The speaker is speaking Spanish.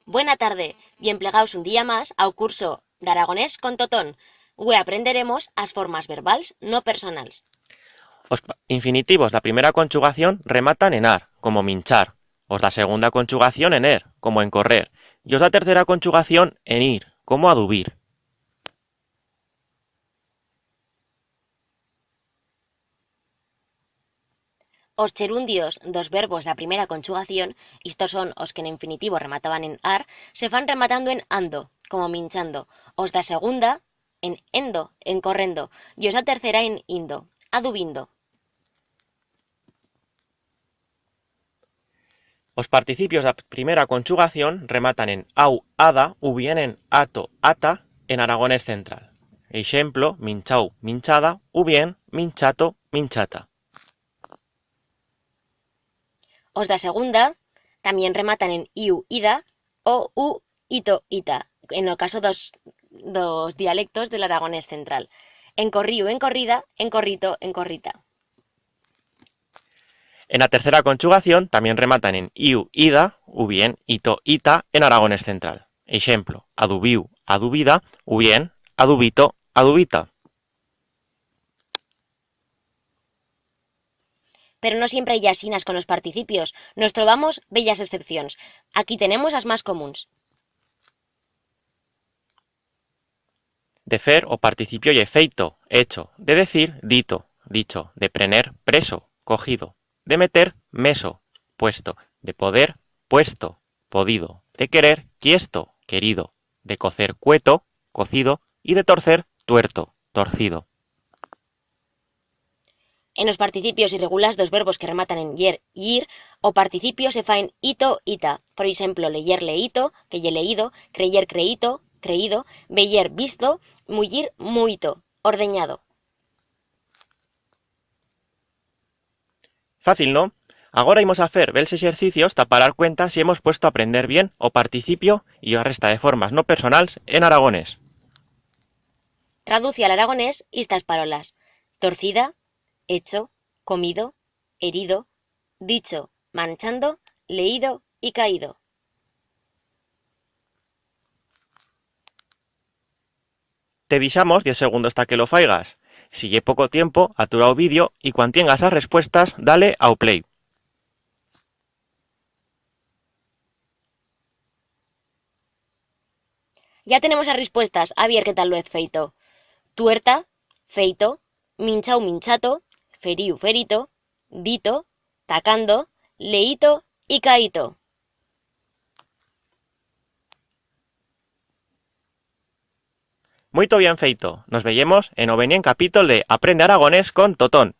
Buena tarde, bien plegaos un día más ao curso d'aragonés con Totón, hue aprenderemos as formas verbals no personals. Os infinitivos da primera conjugación rematan en ar, como minchar. Os da segunda conjugación en er, como en correr. Y os da tercera conjugación en ir, como adubir. Os cherundios dos verbos da primera conjugación, estos son os que en infinitivo remataban en ar, se fan rematando en ando, como minchando. Os da segunda en endo, en correndo, y os da tercera en indo, adubindo. Os participios da primera conjugación rematan en au, ada, u bien en ato, ata, en aragonés central. Ejemplo, minchau, minchada, u bien minchato, minchata. Os da segunda también rematan en iu, ida, o u, ito, ita, en el caso dos dialectos del aragonés central. En corríu, en corrida, en corrito, en corrita. En la tercera conjugación también rematan en iu, ida, u bien ito, ita, en aragonés central. Ejemplo, adubiu, adubida, u bien adubito, adubita. Pero no siempre hay asinas con los participios. Nos trovamos bellas excepciones. Aquí tenemos las más comunes. De fer o participio y efeito, hecho, de decir, dito, dicho, de prener, preso, cogido, de meter, meso, puesto, de poder, puesto, podido, de querer, quiesto, querido, de cocer, cueto, cocido, y de torcer, tuerto, torcido. En los participios irregulares dos verbos que rematan en yer y ir, o participios se faen ito, ita. Por ejemplo, leyer, leíto, que ye leído, creyer, creíto, creído, veyer, visto, muyir, muito, ordeñado. Fácil, ¿no? Ahora ímos a hacer bels ejercicios ta parar cuenta si hemos puesto a aprender bien o participio y o resta de formas no personals en aragonés. Traduce al aragonés estas parolas: torcida, hecho, comido, herido, dicho, manchando, leído y caído. Te dixamos 10 segundos hasta que lo faigas. Si lle poco tiempo, atura o vídeo y cuando tengas as respuestas, dale ao play. Ya tenemos las respuestas, a ver qué tal lo he feito. Tuerta, feito, minchau, minchato, feriu, ferito, dito, tacando, leíto y caíto. Muito bien feito. Nos vemos en o venien capítulo de Aprende Aragonés con Totón.